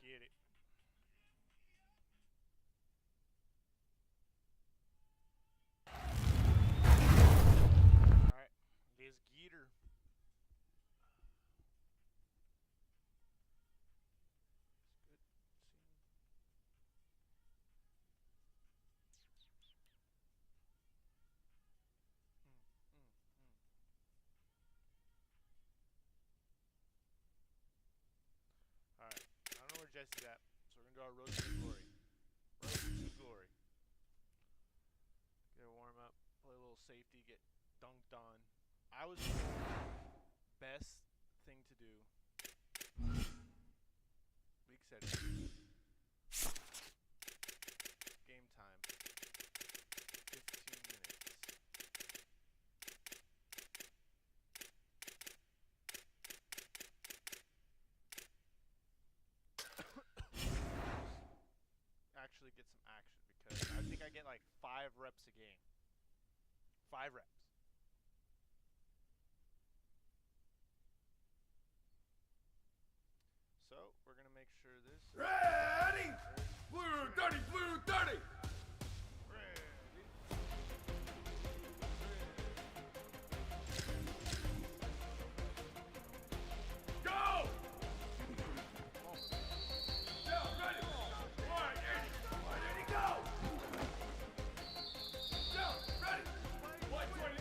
Get it. Alright. Let's get her. It's good. Mm. Alright. I don't know where Jesse's at, so we're gonna do our road to glory. Road to glory. Get a warm up, play a little safety, get dunked on. I was best thing to do. Week setting. Game time. 15 minutes. Actually get some action because I think I get like 5 reps a game. 5 reps. So we're gonna make sure this. Ready! Blue 30, blue 30! Ready. Go! Yeah, ready! 180! 180, go! Yeah, ready! 120,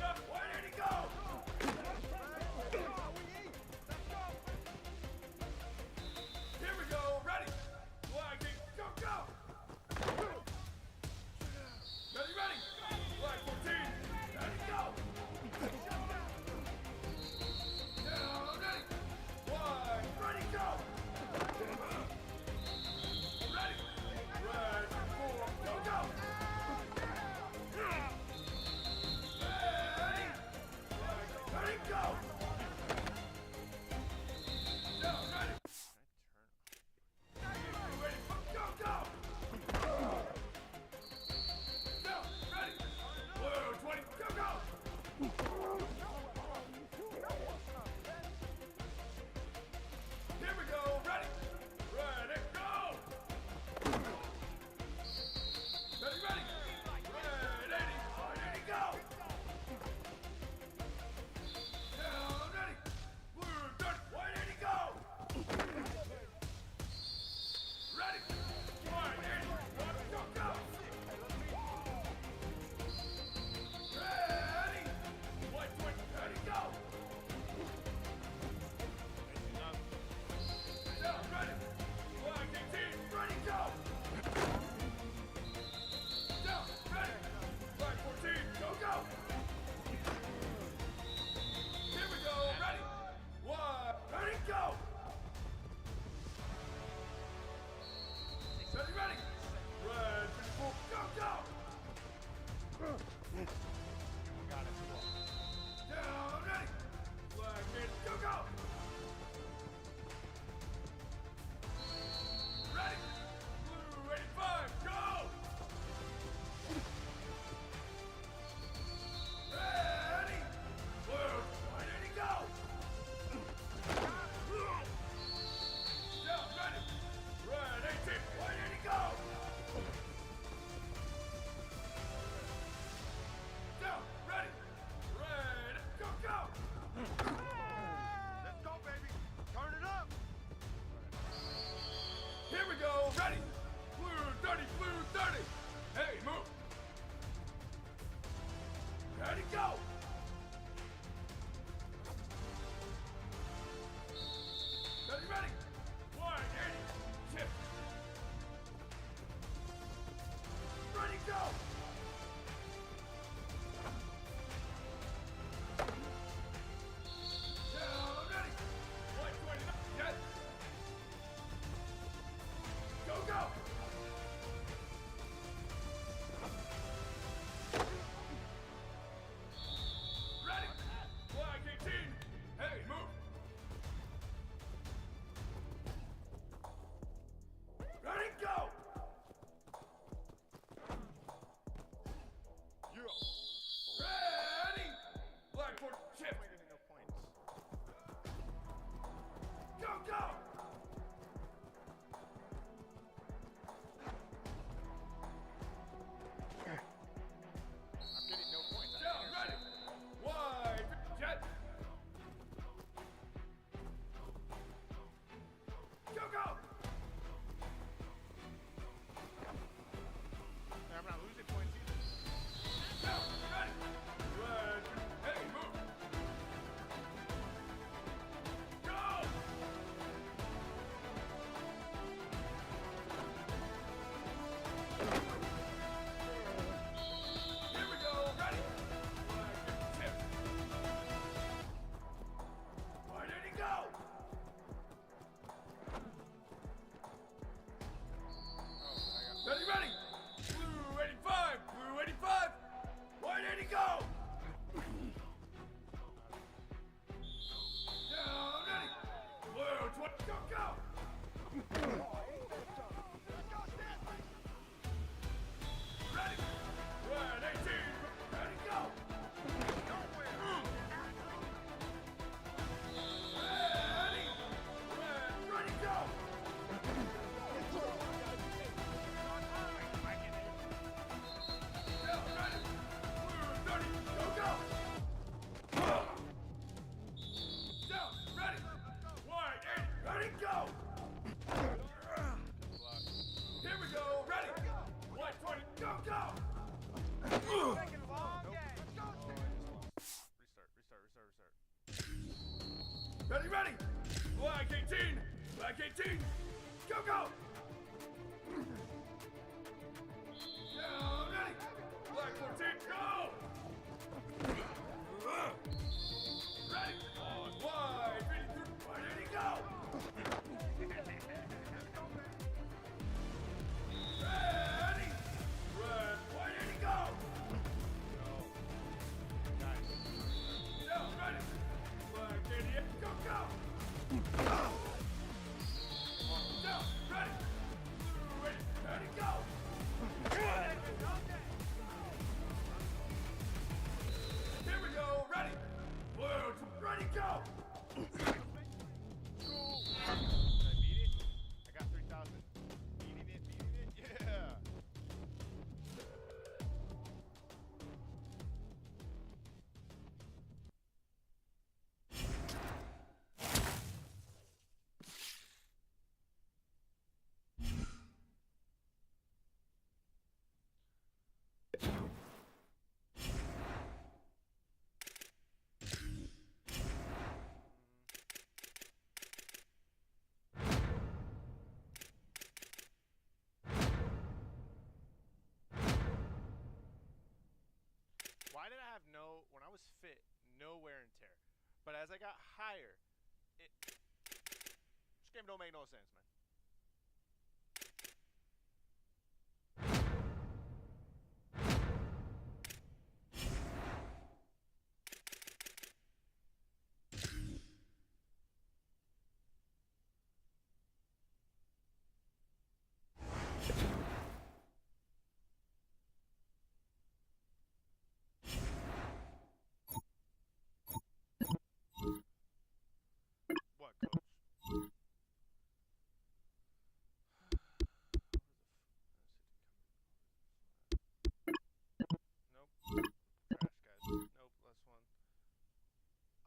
Ready, ready! Black 18! Black 18! Go, go! Yeah, ready! Black 14, go! Ready! On wide! Ready, through, wide, ready, go! Ready! Red, wide, ready, go! Yeah, ready! Black 88, go, go! Down, ready! Blue, ready, go! Here we go, ready! Blue, ready, go! Did I beat it? I got 3,000. Beating it, yeah. Why did I have when I was fit, no wear and tear? But as I got higher, this game don't make no sense, man. What, coach? Nope. Trash, guys. Nope, last one.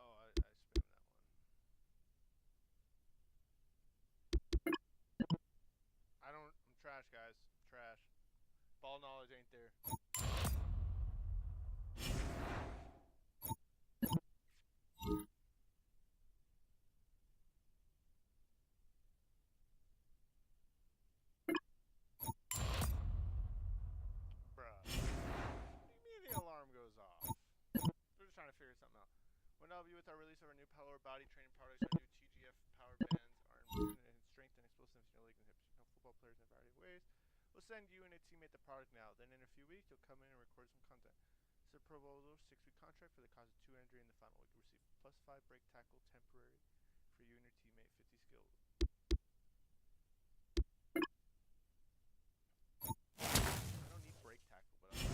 Oh, I spammed that one. I'm trash, guys. Trash. Ball knowledge ain't there. Bruh. What do you mean the alarm goes off? We're just trying to figure something out. We'll now be with our release of our new Power Body Training products. Our new TGF Power Bands are improving in strength and explosiveness in your legs and hips. You know, football players in a variety of ways. We'll send you and a teammate the product now. Then in a few weeks, you'll come in and record some content. It's a proposal, 6-week contract for the cost of 2 entry in the final week. Receive +5 break tackle temporary for you and your teammate. 50 skill. I don't need break tackle, but I'll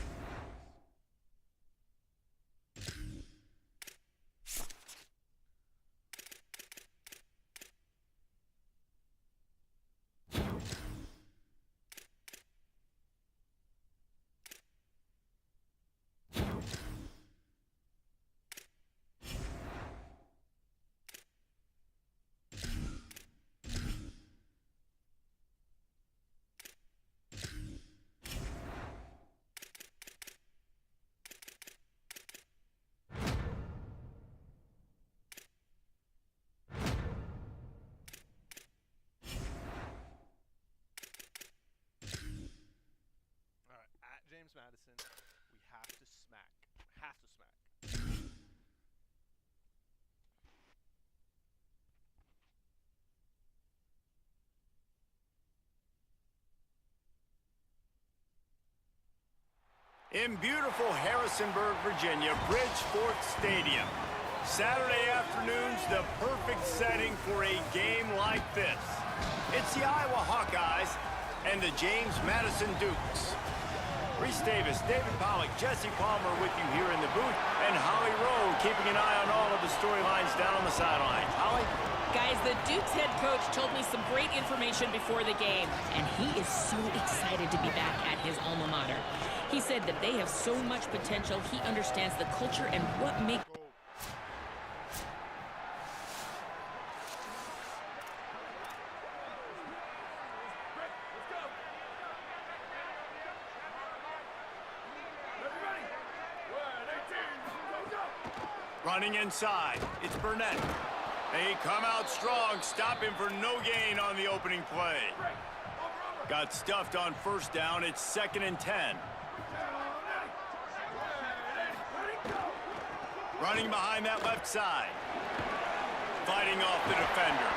Alright, at James Madison, we have to smack. Have to smack. In beautiful Harrisonburg, Virginia, Bridgeport Stadium. Saturday afternoon's the perfect setting for a game like this. It's the Iowa Hawkeyes and the James Madison Dukes. Reese Davis, David Pollock, Jesse Palmer with you here in the booth, and Holly Rowe keeping an eye on all of the storylines down on the sidelines. Holly? Guys, the Duke's head coach told me some great information before the game, and he is so excited to be back at his alma mater. He said that they have so much potential, he understands the culture and what makes... Running inside, it's Burnett. They come out strong, stop him for no gain on the opening play. Got stuffed on first down. It's 2nd and 10. Running behind that left side. Fighting off the defender.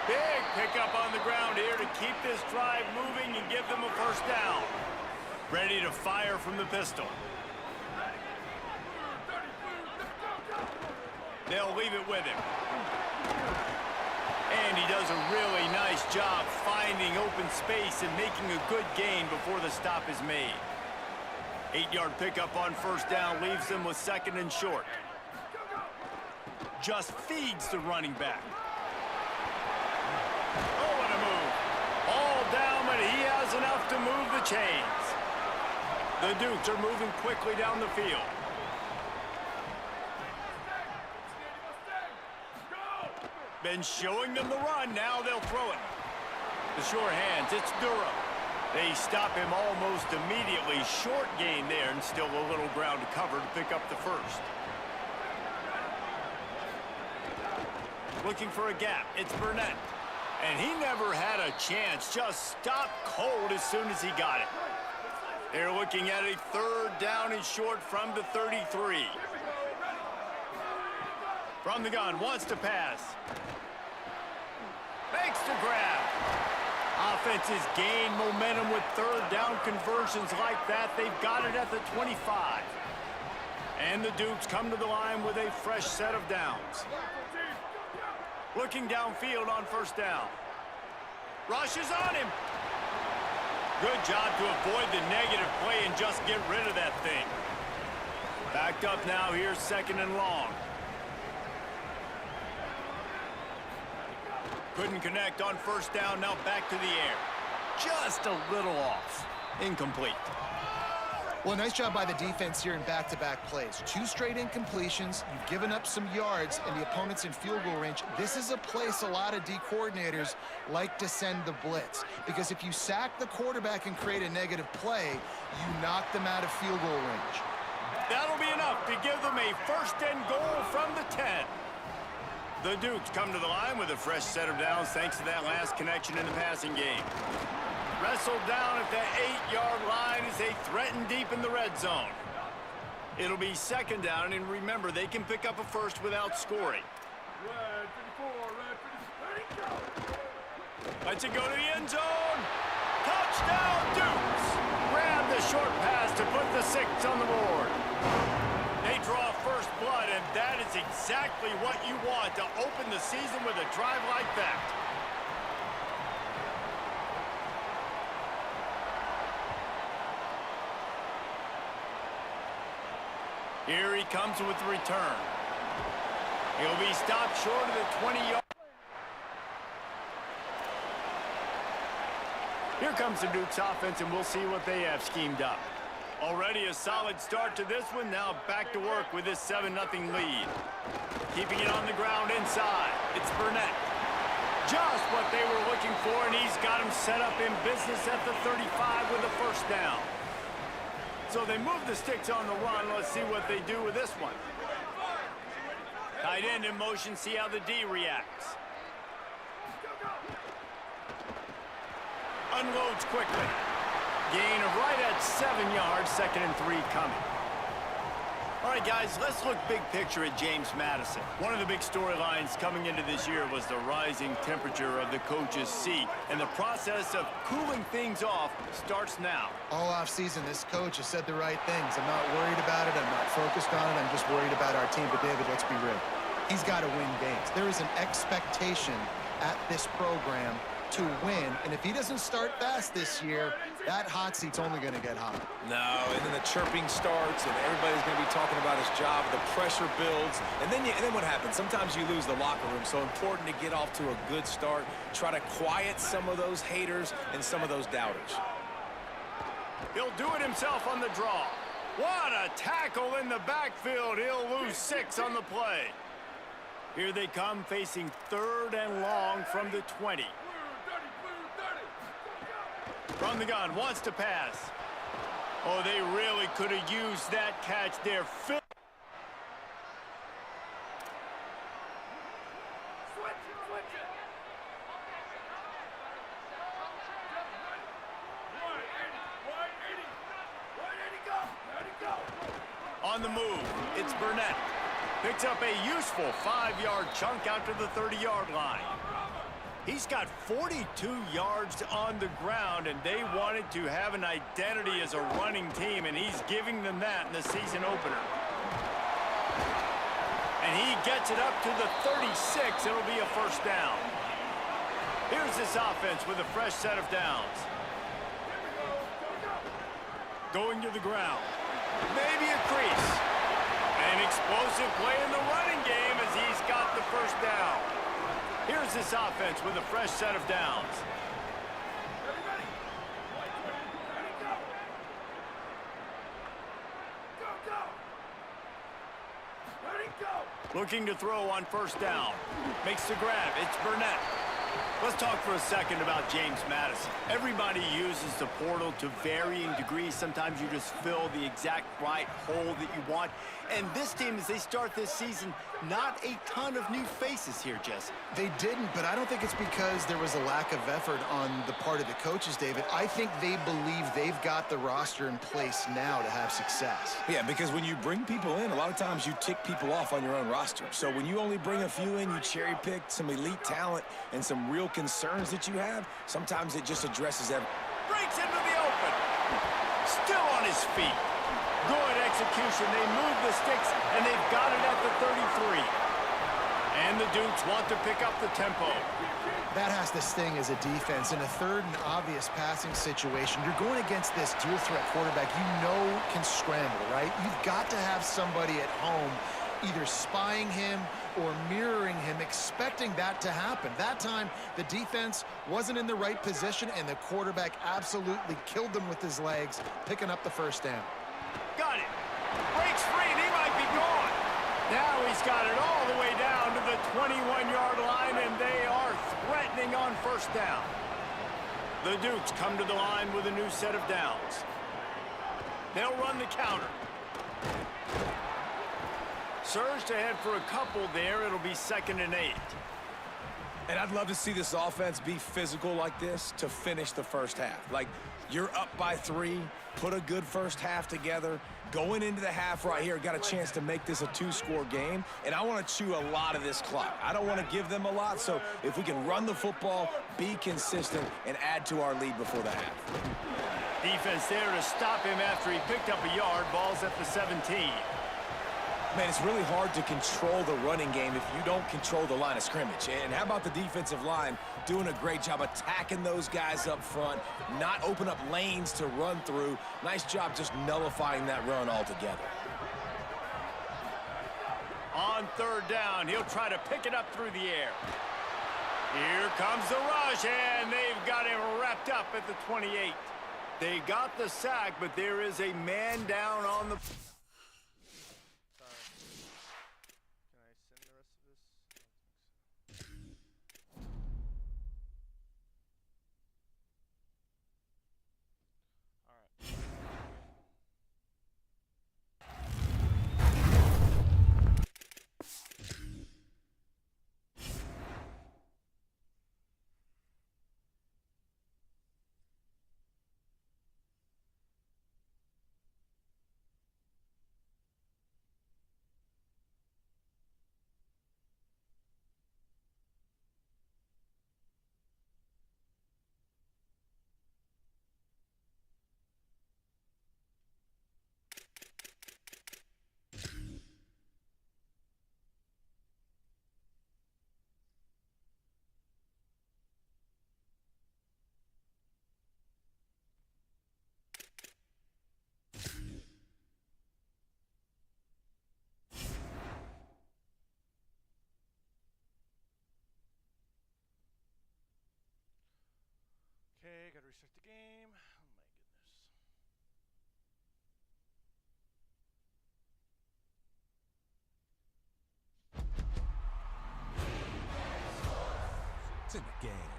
Big pickup on the ground here to keep this drive moving and give them a first down. Ready to fire from the pistol. They'll leave it with him. And he does a really nice job finding open space and making a good gain before the stop is made. 8-yard pickup on first down leaves them with 2nd and short. Just feeds the running back. Oh, what a move. All down, but he has enough to move the chains. The Dukes are moving quickly down the field. Been showing them the run, now they'll throw it. The sure hands, it's Durham. They stop him almost immediately. Short gain there and still a little ground to cover to pick up the first. Looking for a gap, it's Burnett. And he never had a chance, just stopped cold as soon as he got it. They're looking at a 3rd down and short from the 33. From the gun, wants to pass. Makes the grab. Offenses gain momentum with 3rd down conversions like that. They've got it at the 25. And the Dukes come to the line with a fresh set of downs. Looking downfield on first down. Rushes on him. Good job to avoid the negative play and just get rid of that thing. Backed up now, here's 2nd and long. Couldn't connect on first down, now back to the air. Just a little off. Incomplete. Well, nice job by the defense here in back-to-back plays. 2 straight incompletions. You've given up some yards, and the opponent's in field goal range. This is a place a lot of D coordinators like to send the blitz, because if you sack the quarterback and create a negative play, you knock them out of field goal range. That'll be enough to give them a 1st and goal from the 10. The Dukes come to the line with a fresh set of downs thanks to that last connection in the passing game. Wrestled down at the 8-yard line as they threaten deep in the red zone. It'll be 2nd down, and remember, they can pick up a first without scoring. Red 54, red 50. Lets it go to the end zone. Touchdown, Dukes! Grab the short pass to put the 6 on the board. They draw first blood, and that is exactly what you want to open the season with a drive like that. Here he comes with the return. He'll be stopped short of the 20-yard. Here comes the Dukes offense, and we'll see what they have schemed up. Already a solid start to this one. Now back to work with this 7-0 lead. Keeping it on the ground inside. It's Burnett. Just what they were looking for, and he's got him set up in business at the 35 with a first down. So they move the sticks on the run. Let's see what they do with this one. Tight end in motion. See how the D reacts. Unloads quickly. Gain of right at 7 yards. 2nd and 3 coming. All right, guys, let's look big picture at James Madison. One of the big storylines coming into this year was the rising temperature of the coach's seat, and the process of cooling things off starts now. All off-season, this coach has said the right things. I'm not worried about it. I'm not focused on it. I'm just worried about our team. But, David, let's be real. He's got to win games. There is an expectation at this program to win, and if he doesn't start fast this year, that hot seat's only going to get hotter. No, and then the chirping starts, and everybody's going to be talking about his job. The pressure builds, and then what happens? Sometimes you lose the locker room. So important to get off to a good start. Try to quiet some of those haters and some of those doubters. He'll do it himself on the draw. What a tackle in the backfield. He'll lose 6 on the play. Here they come, facing 3rd and long from the 20. From the gun, wants to pass. Oh, they really could have used that catch there. Switch it. 180. 180, go. Ready, go. On the move, it's Burnett. Picks up a useful 5-yard chunk out to the 30-yard line. He's got 42 yards on the ground, and they wanted to have an identity as a running team, and he's giving them that in the season opener. And he gets it up to the 36. It'll be a first down. Here's this offense with a fresh set of downs. Going to the ground. Maybe a crease. An explosive play in the running game as he's got the first down. Here's this offense with a fresh set of downs. Ready. Go. Go. Ready, go. Looking to throw on first down. Makes the grab. It's Burnett. Let's talk for a second about James Madison. Everybody uses the portal to varying degrees. Sometimes you just fill the exact right hole that you want. And this team, as they start this season, not a ton of new faces here, Jesse. They didn't, but I don't think it's because there was a lack of effort on the part of the coaches, David. I think they believe they've got the roster in place now to have success. Yeah, because when you bring people in, a lot of times you tick people off on your own roster. So when you only bring a few in, you cherry pick some elite talent and some real concerns that you have, sometimes it just addresses them. Breaks into the open. Still on his feet. Good execution. They move the sticks, and they've got it at the 33. And the Dukes want to pick up the tempo. That has to sting as a defense. In a third and obvious passing situation, you're going against this dual-threat quarterback you know can scramble, right? You've got to have somebody at home either spying him or mirroring him, expecting that to happen. That time, the defense wasn't in the right position, and the quarterback absolutely killed them with his legs, picking up the first down. Got it. Breaks free, and he might be gone. Now he's got it all the way down to the 21-yard line, and they are threatening on first down. The Dukes come to the line with a new set of downs. They'll run the counter. Surged ahead for a couple there. It'll be 2nd and 8. And I'd love to see this offense be physical like this to finish the first half. Like, you're up by 3, put a good first half together. Going into the half right here, got a chance to make this a 2-score game, and I want to chew a lot of this clock. I don't want to give them a lot, so if we can run the football, be consistent, and add to our lead before the half. Defense there to stop him after he picked up a yard. Ball's at the 17. Man, it's really hard to control the running game if you don't control the line of scrimmage. And how about the defensive line doing a great job attacking those guys up front, not open up lanes to run through. Nice job just nullifying that run altogether. On third down, he'll try to pick it up through the air. Here comes the rush, and they've got him wrapped up at the 28. They got the sack, but there is a man down on the... Okay, gotta restart the game. Oh my goodness. It's in the game.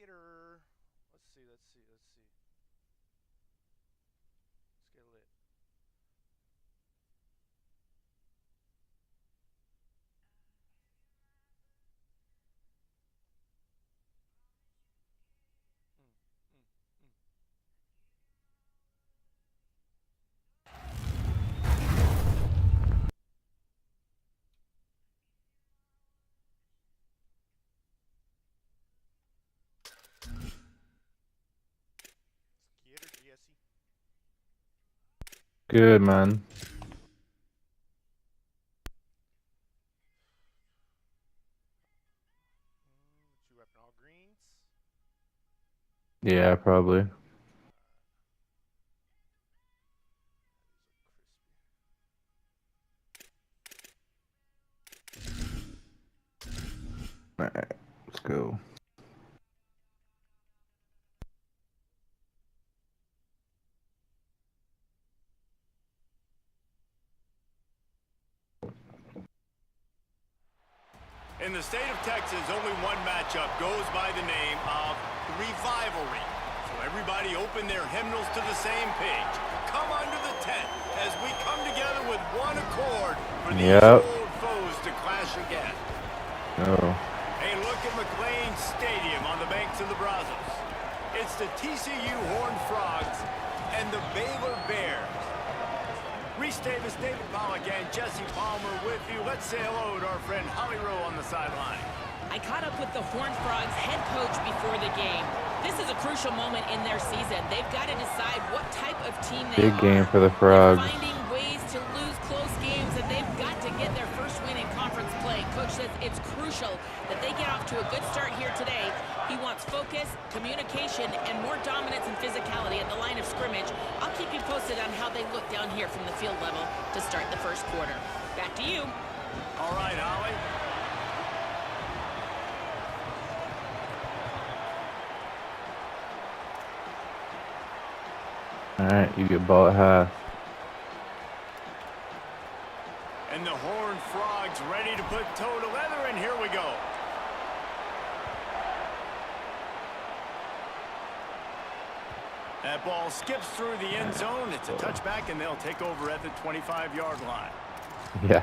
Gator. Let's see. Let's get lit. Gator GSE. Good, man. What you repping, all greens? Yeah, probably. All right, let's go. In the state of Texas, only one matchup goes by the name of Revivalry. So everybody open their hymnals to the same page. Come under the tent as we come together with one accord for these old foes to clash again. Oh. Hey, look at McLean Stadium on the banks of the Brazos. It's the TCU Horned Frogs and the Baylor Bears. Reese Davis, David Pollack, and Jesse Palmer with you. Let's say hello to our friend Holly Rowe on the sideline. I caught up with the Horned Frogs head coach before the game. This is a crucial moment in their season. They've got to decide what type of team they are. Big game for the Frogs. They're finding ways to lose close games, and they've got to get their first win in conference play. Coach says it's crucial that they get off to a good start here today. He wants focus, communication, and more dominance and physicality at the line of scrimmage. I'll keep you posted on how they look down here from the field level to start the first quarter. Back to you. All right, Holly. All right, you get ball at half. And the Horned Frogs ready to put toe to leather, and here we go. That ball skips through the end zone. It's a touchback, and they'll take over at the 25-yard line. Yeah.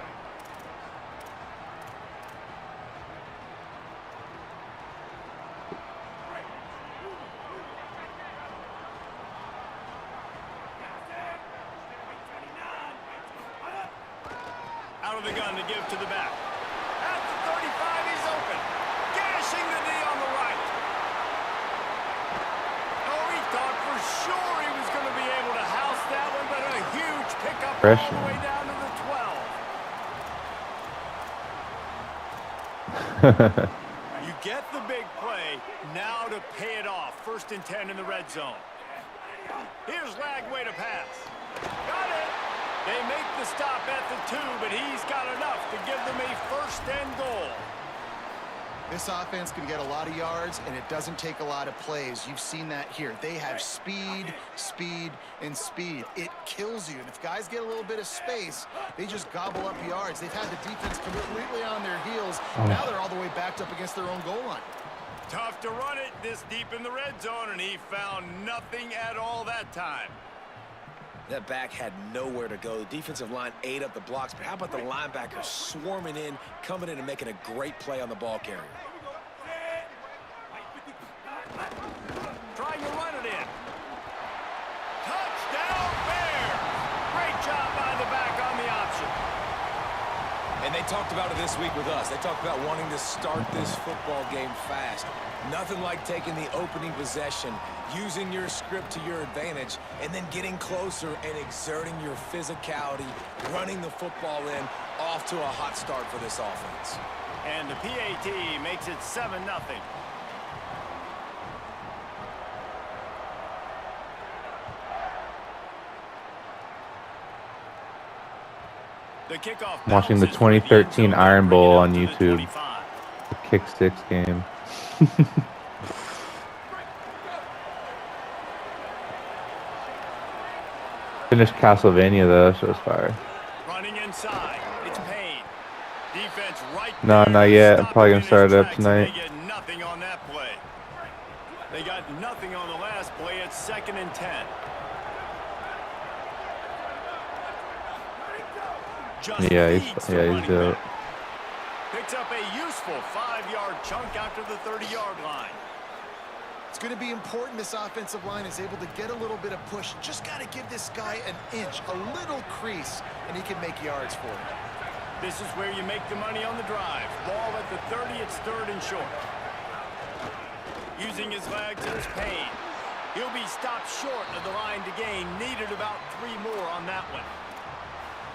Out of the gun to give to the back. At the 35, he's open. Gashing the knee on the right. Oh, he thought for sure he was going to be able to house that one, but a huge pickup all the way down to the 12. You get the big play. Now to pay it off. 1st and 10 in the red zone. Here's Lagway to pass. Got it. They make the stop at the 2, but he's got enough to give them a 1st and goal. This offense can get a lot of yards, and it doesn't take a lot of plays. You've seen that here. They have speed, speed, and speed. It kills you. And if guys get a little bit of space, they just gobble up yards. They've had the defense completely on their heels. Now they're all the way backed up against their own goal line. Tough to run it this deep in the red zone, and he found nothing at all that time. That back had nowhere to go. The defensive line ate up the blocks, but how about the linebackers swarming in, coming in and making a great play on the ball carrier? Trying to run it in. Touchdown Bears! Great job by the back on the option. And they talked about it this week with us. They talked about wanting to start this football game fast. Nothing like taking the opening possession, using your script to your advantage, and then getting closer and exerting your physicality, running the football in, off to a hot start for this offense. And the PAT makes it 7-0. The kickoff. Watching the 2013 Iron Bowl on YouTube. The kick six game. Finished Castlevania though, so it's fire. Running inside, it's Payne. Defense right. No, not yet. I'm probably gonna start it up tonight. They get nothing on that play. They got nothing on the last play. It's 2nd and 10. Just Yeah, feeds he's the running out. back. Picks up a useful 5-yard chunk after the 30-yard line. It's going to be important this offensive line is able to get a little bit of push. Just got to give this guy an inch, a little crease, and he can make yards for it. This is where you make the money on the drive. Ball at the 30, it's 3rd and short. Using his legs, it's Payne. He'll be stopped short of the line to gain. Needed about 3 more on that one.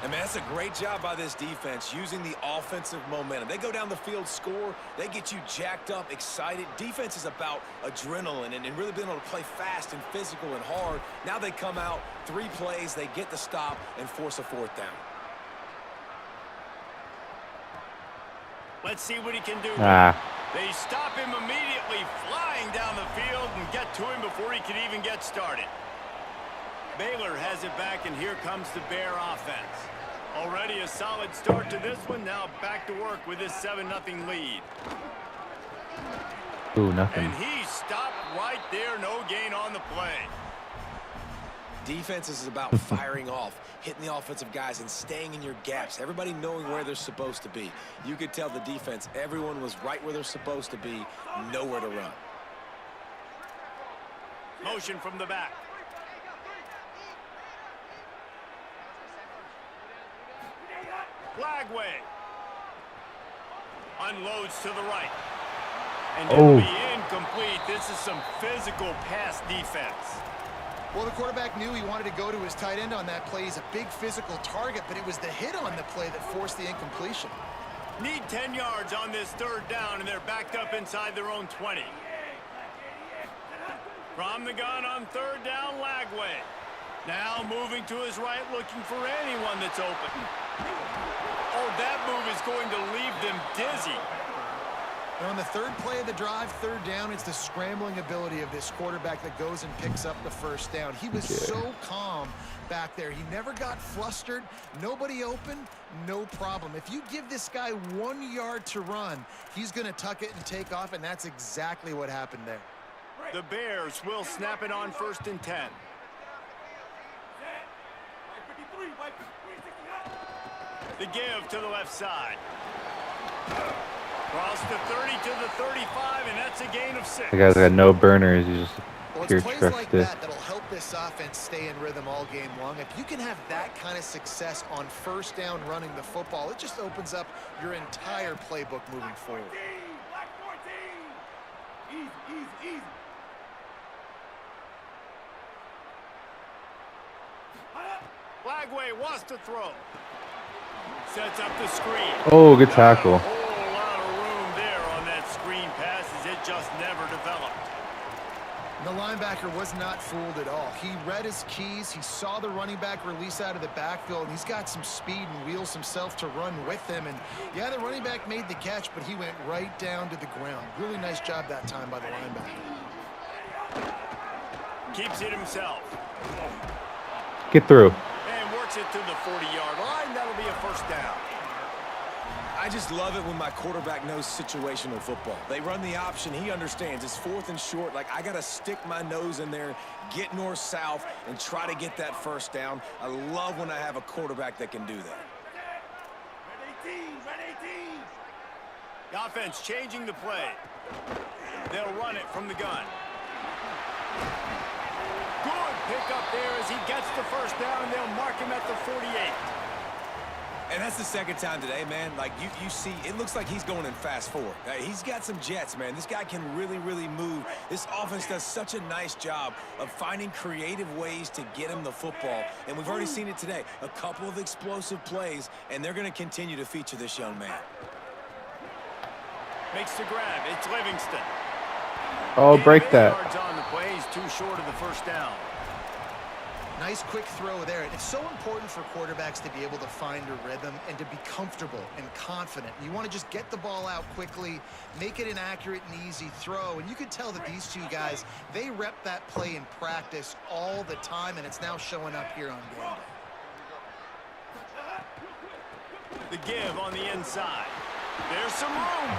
And man, that's a great job by this defense, using the offensive momentum. They go down the field, score, they get you jacked up, excited. Defense is about adrenaline and really being able to play fast and physical and hard. Now they come out, 3 plays, they get the stop and force a 4th down. Let's see what he can do. They stop him immediately, flying down the field and get to him before he can even get started. Baylor has it back, and here comes the Bear offense. Already a solid start to this one. Now back to work with this 7-0 lead. Ooh, nothing. And he stopped right there. No gain on the play. Defense is about firing off, hitting the offensive guys and staying in your gaps. Everybody knowing where they're supposed to be. You could tell the defense, everyone was right where they're supposed to be, nowhere to run. Motion from the back. Flagway. Unloads to the right. And it'll be incomplete. This is some physical pass defense. Well, the quarterback knew he wanted to go to his tight end on that play. He's a big physical target, but it was the hit on the play that forced the incompletion. Need 10 yards on this 3rd down, and they're backed up inside their own 20. From the gun on 3rd down, Lagway. Now moving to his right, looking for anyone that's open. Oh, that move is going to leave them dizzy. And on the 3rd play of the drive, 3rd down, it's the scrambling ability of this quarterback that goes and picks up the 1st down. He was so calm back there. He never got flustered. Nobody open, no problem. If you give this guy 1 yard to run, he's going to tuck it and take off, and that's exactly what happened there. The Bears will snap it on 1st and 10. The give to the left side. Cross the 30 to the 35, and that's a gain of 6. The guy's got no burners. He's just Well, pure it's plays trust like it. that'll help this offense stay in rhythm all game long. If you can have that kind of success on 1st down running the football, it just opens up your entire playbook moving forward. Black 14. Easy. Flagway wants to throw. Sets up the screen. Oh, good tackle. A whole lot of room there on that screen pass as it just never developed. The linebacker was not fooled at all. He read his keys. He saw the running back release out of the backfield, and he's got some speed and wheels himself to run with him. And, yeah, the running back made the catch, but he went right down to the ground. Really nice job that time by the linebacker. Keeps it himself. Get through. And works it to the 40-yard line. That'll be a 1st down. I just love it when my quarterback knows situational football. They run the option. He understands. It's 4th and short. Like, I got to stick my nose in there, get north-south, and try to get that 1st down. I love when I have a quarterback that can do that. Red 18. The offense changing the play. They'll run it from the gun. Good pick up there as he gets the 1st down, and they'll mark him at the 48. And that's the 2nd time today, man. Like, you see, it looks like he's going in fast forward. He's got some jets, man. This guy can really, really move. This offense does such a nice job of finding creative ways to get him the football. And we've already seen it today. A couple of explosive plays, and they're going to continue to feature this young man. Makes the grab. It's Livingston. Oh, break that. Yards on the play. He's too short of the 1st down. Nice quick throw there. It's so important for quarterbacks to be able to find a rhythm and to be comfortable and confident. You want to just get the ball out quickly, make it an accurate and easy throw. And you could tell that these 2 guys, they rep that play in practice all the time, and it's now showing up here on game day. The give on the inside. There's some room.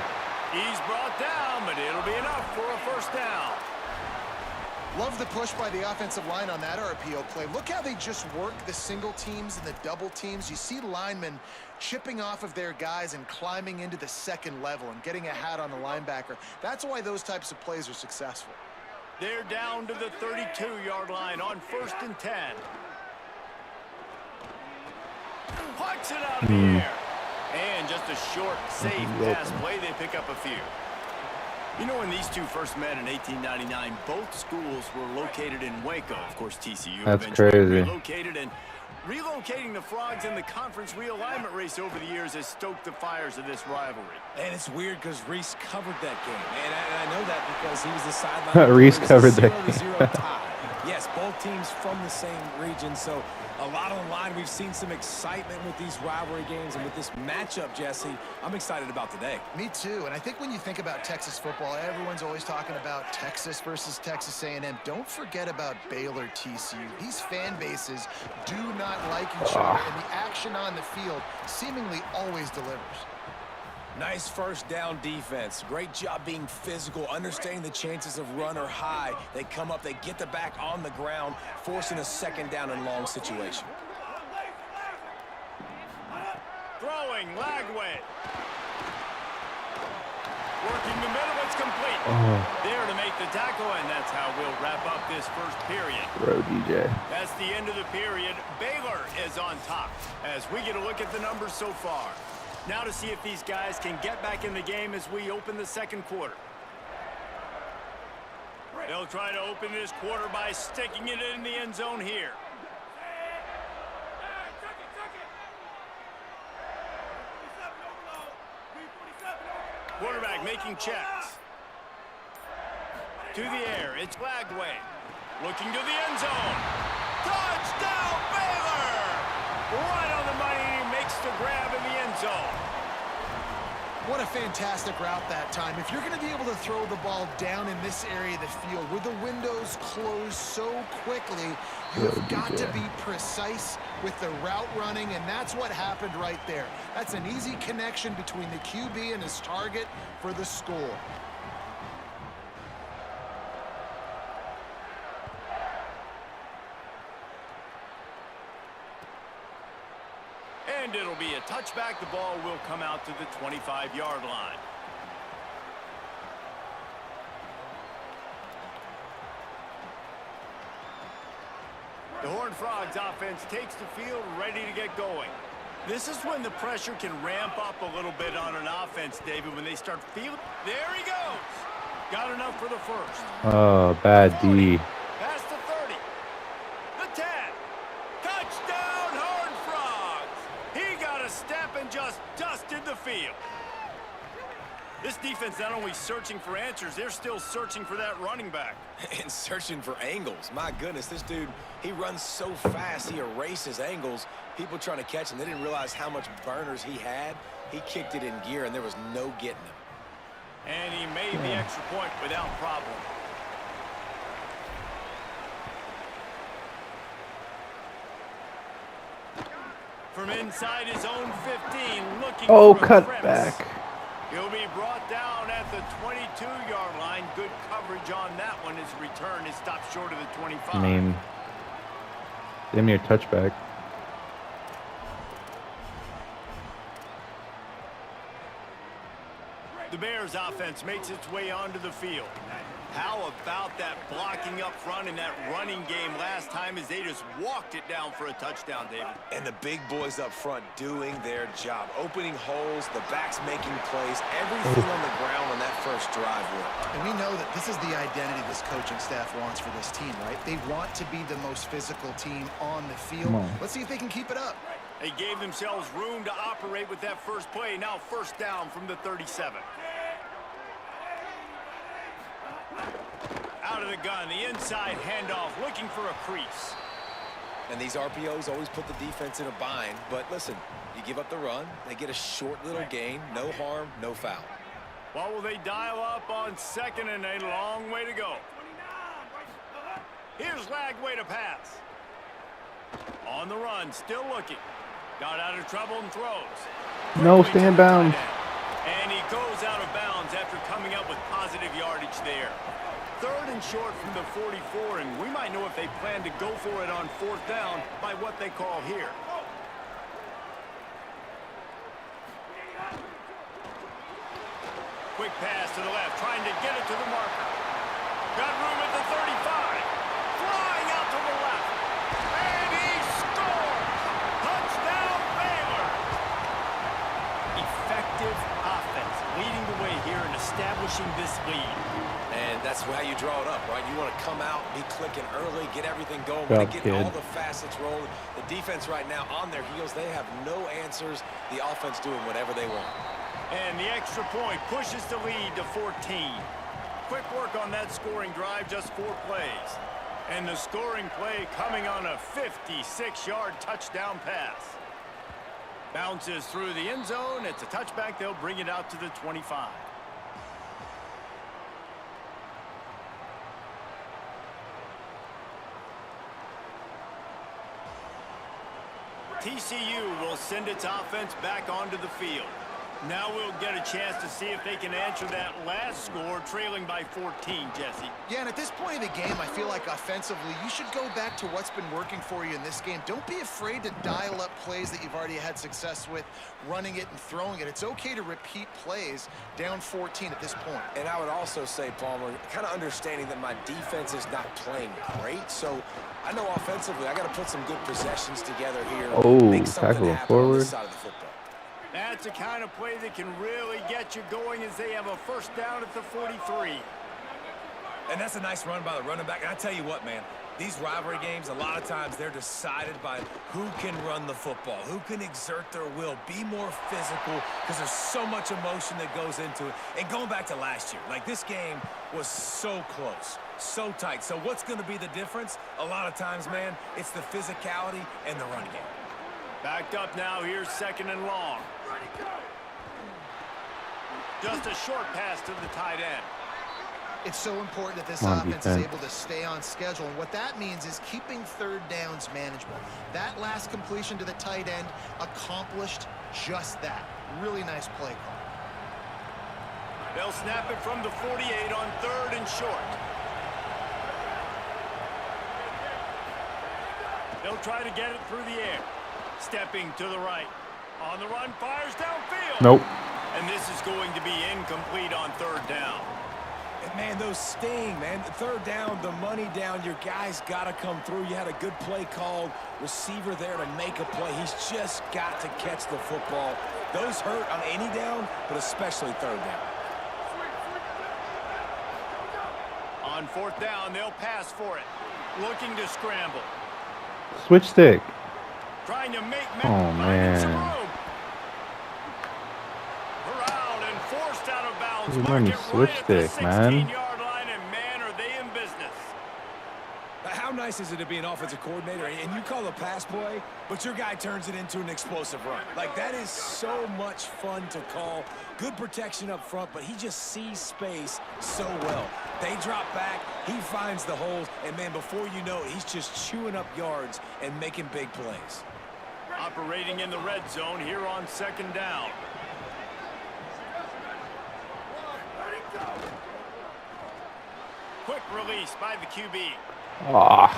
He's brought down, but it'll be enough for a 1st down. Love the push by the offensive line on that RPO play. Look how they just work the single teams and the double teams. You see linemen chipping off of their guys and climbing into the second level and getting a hat on the linebacker. That's why those types of plays are successful. They're down to the 32-yard line on 1st and 10. Pucks it out of the air. And just a short, safe pass play. They pick up a few. You know, when these two first met in 1899, both schools were located in Waco. Of course, TCU eventually relocated, and relocating the Frogs in the conference realignment race over the years has stoked the fires of this rivalry. And it's weird because Reese covered that game. And I know that because he was the sideline. Reese covered that game. 0-0 tie. Yes, both teams from the same region, so a lot on the line. We've seen some excitement with these rivalry games, and with this matchup, Jesse, I'm excited about today. Me too, and I think when you think about Texas football, everyone's always talking about Texas versus Texas A&M. Don't forget about Baylor TCU. These fan bases do not like each other, and the action on the field seemingly always delivers. Nice first down defense. Great job being physical, understanding the chances of run or high. They come up, they get the back on the ground, forcing a second down and long situation. Throwing, Lagway. Working the middle, it's complete. There to make the tackle, and that's how we'll wrap up this first period. Bro, DJ. That's the end of the period. Baylor is on top as we get a look at the numbers so far. Now to see if these guys can get back in the game as we open the second quarter. They'll try to open this quarter by sticking it in the end zone here. Quarterback making checks. To the air, it's Lagway. Looking to the end zone. Touchdown, Baylor! Right on the money, he makes the grab in the end zone. What a fantastic route that time. If you're going to be able to throw the ball down in this area of the field where the windows close so quickly, you've got to be precise with the route running, and that's what happened right there. That's an easy connection between the QB and his target for the score. And it'll be a touchback. The ball will come out to the 25-yard line. The Horned Frogs offense takes the field, ready to get going. This is when the pressure can ramp up a little bit on an offense, David, when they start feeling. There he goes. Got enough for the first. Oh, bad 40, D. past the 30. The 10. Touchdown, Horned Frogs. He got a step and just dusted the field. This defense not only searching for answers, they're still searching for that running back. And searching for angles. My goodness, this dude, he runs so fast, he erases angles. People trying to catch him, they didn't realize how much burners he had. He kicked it in gear, and there was no getting him. And he made the extra point without problem. From inside his own 15, looking for a cut premise. back. He'll be brought down at the 22-yard line. Good coverage on that one. His return is stopped short of the 25. I mean, damn near touchback. The Bears offense makes its way onto the field. How about that blocking up front in that running game last time as they just walked it down for a touchdown, David? And the big boys up front doing their job. Opening holes, the backs making plays, everything on the ground on that first drive worked. And we know that this is the identity this coaching staff wants for this team, right? They want to be the most physical team on the field. Let's see if they can keep it up. They gave themselves room to operate with that first play. Now first down from the 37. Out of the gun, the inside handoff, looking for a crease. And these RPOs always put the defense in a bind. But listen, you give up the run, they get a short little gain, no harm, no foul. What will they dial up on second and a long way to go? Here's Lagway to pass. On the run, still looking. Got out of trouble and throws. No, stand bound. And he goes out of bounds after coming up with positive yardage there. 3rd and short from the 44, and we might know if they plan to go for it on 4th down by what they call here. Quick pass to the left, trying to get it to the marker. Got room at the 35. Flying out to the left. And he scores! Touchdown, Baylor! Effective offense, leading the way here and establishing this lead. And that's how you draw it up, right? You want to come out, be clicking early, get everything going, Good get kid. all the facets rolling. The defense right now on their heels, they have no answers. The offense doing whatever they want. And the extra point pushes the lead to 14. Quick work on that scoring drive, just 4 plays. And the scoring play coming on a 56-yard touchdown pass. Bounces through the end zone. It's a touchback. They'll bring it out to the 25. TCU will send its offense back onto the field. Now we'll get a chance to see if they can answer that last score, trailing by 14, Jesse. Yeah, and at this point of the game, I feel like offensively, you should go back to what's been working for you in this game. Don't be afraid to dial up plays that you've already had success with, running it and throwing it. It's okay to repeat plays down 14 at this point. And I would also say, Palmer, kind of understanding that my defense is not playing great, so I know offensively I got to put some good possessions together here. Oh, make something tackle happen forward. on this side of the football. That's the kind of play that can really get you going as they have a 1st down at the 43. And that's a nice run by the running back. And I tell you what, man, these rivalry games, a lot of times they're decided by who can run the football, who can exert their will, be more physical, because there's so much emotion that goes into it. And going back to last year, like this game was so close, so tight. So what's going to be the difference? A lot of times, man, it's the physicality and the run game. Backed up now, here's 2nd and long. Just a short pass to the tight end. It's so important that this Come on, offense is defense. able to stay on schedule. And what that means is keeping 3rd downs manageable. That last completion to the tight end accomplished just that. Really nice play call. They'll snap it from the 48 on 3rd and short. They'll try to get it through the air. Stepping to the right. On the run, fires downfield. Nope. And this is going to be incomplete on 3rd down. And man, those sting, man. 3rd down, the money down. Your guys got to come through. You had a good play called. Receiver there to make a play. He's just got to catch the football. Those hurt on any down, but especially 3rd down. On 4th down, they'll pass for it. Looking to scramble. Switch stick. Trying to make Oh, man. some room. Corralled and forced out of bounds. Who's Mark running it switch right at the stick, man? 16-yard line, and man, are they in business. How nice is it to be an offensive coordinator and you call a pass play, but your guy turns it into an explosive run? Like, that is so much fun to call. Good protection up front, but he just sees space so well. They drop back, he finds the holes, and man, before you know it, he's just chewing up yards and making big plays. Operating in the red zone here on 2nd down. Quick release by the QB. Ah.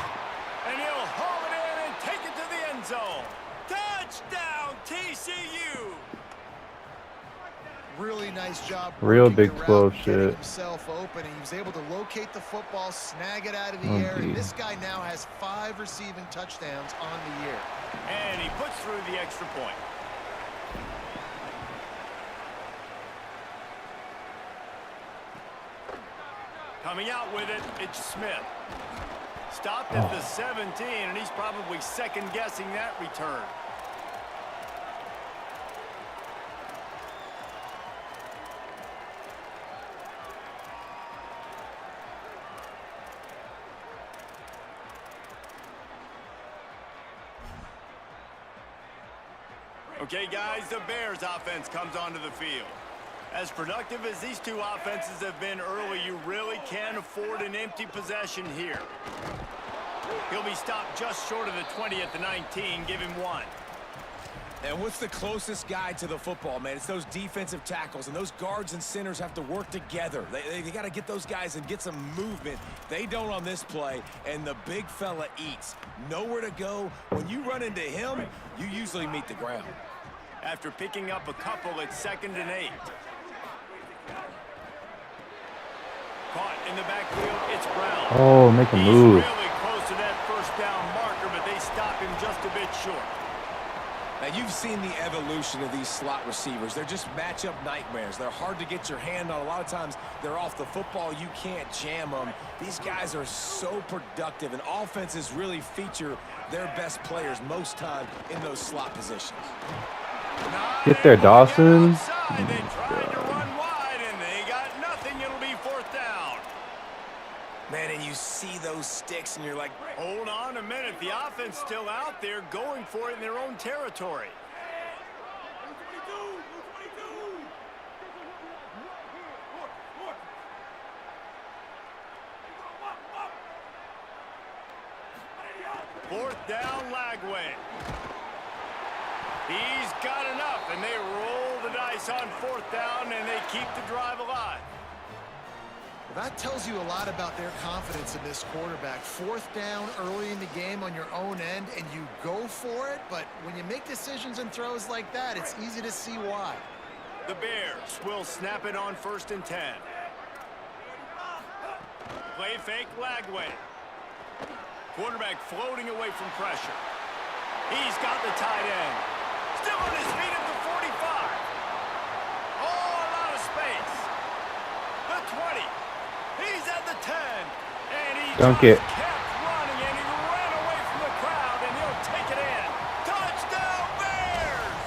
And he'll haul it in and take it to the end zone. Touchdown, TCU! Really nice job. Real working Big the route, 12 getting shit. himself open, and he was able to locate the football, snag it out of the Oh, air, and geez. this guy now has 5 receiving touchdowns on the year. And he puts through the extra point. Coming out with it, it's Smith. Stopped at the 17, and he's probably second-guessing that return. Okay, guys, the Bears offense comes onto the field. As productive as these two offenses have been early, you really can't afford an empty possession here. He'll be stopped just short of the 20 at the 19. Give him 1. And what's the closest guy to the football, man? It's those defensive tackles, and those guards and centers have to work together. They got to get those guys and get some movement. They don't on this play, and the big fella eats. Nowhere to go. When you run into him, you usually meet the ground. After picking up a couple, it's 2nd and 8. Caught in the backfield, it's Brown. Oh, make a move. He's really close to that first down marker, but they stop him just a bit short. Now, you've seen the evolution of these slot receivers. They're just matchup nightmares. They're hard to get your hand on. A lot of times, they're off the football. You can't jam them. These guys are so productive, and offenses really feature their best players most time in those slot positions. Get there, Dawson. They tried to run wide, and they got nothing. It'll be 4th down. Man, and you see those sticks, and you're like, Hold on a minute. The offense still out there going for it in their own territory. Fourth down, Lagway. He's got enough, and they roll the dice on 4th down, and they keep the drive alive. That tells you a lot about their confidence in this quarterback. 4th down early in the game on your own end, and you go for it, but when you make decisions and throws like that, it's easy to see why. The Bears will snap it on 1st and 10. Play fake, Lagway. Quarterback floating away from pressure. He's got the tight end. Still on his feet at the 45. Oh, a lot of space. The 20. He's at the 10. And he Dunk just it. kept running, and he ran away from the crowd, and he'll take it in. Touchdown, Bears!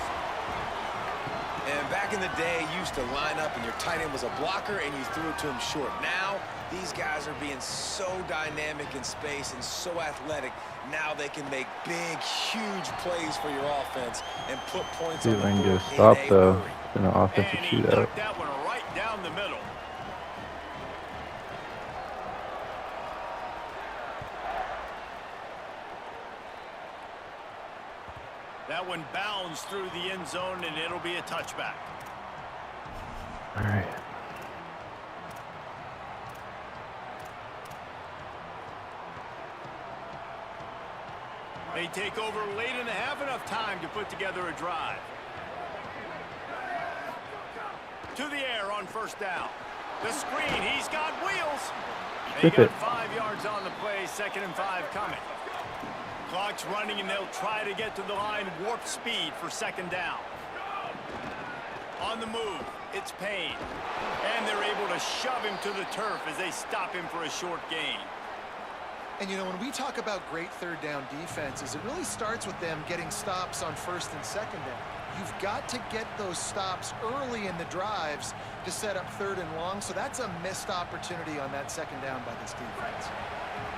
and back in the day, you used to line up, and your tight end was a blocker, and you threw it to him short. Now, these guys are being so dynamic in space and so athletic. Now they can make big, huge plays for your offense and put points See on if I the can board get a in stop, a though. hurry. It's been an offensive And he shootout. knocked that one right down the middle. That one bounds through the end zone, and it'll be a touchback. All right. They take over late and have enough time to put together a drive. To the air on 1st down. The screen, he's got wheels. They Strip got it. 5 yards on the play, 2nd and 5 coming. Clock's running, and they'll try to get to the line warp speed for 2nd down. On the move, it's Payne. And they're able to shove him to the turf as they stop him for a short gain. And, you know, when we talk about great 3rd down defenses, it really starts with them getting stops on 1st and 2nd down. You've got to get those stops early in the drives to set up 3rd and long, so that's a missed opportunity on that 2nd down by this defense.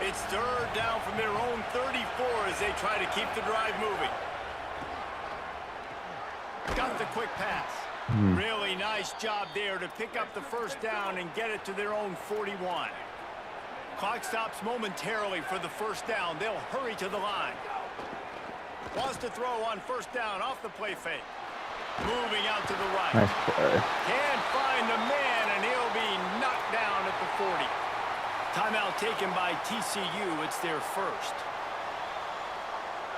It's 3rd down from their own 34 as they try to keep the drive moving. Got the quick pass. Really nice job there to pick up the 1st down and get it to their own 41. Clock stops momentarily for the 1st down. They'll hurry to the line. Wants to throw on 1st down off the play fake. Moving out to the right. Nice play. Can't find the man, and he'll be knocked down at the 40. Timeout taken by TCU. It's their first.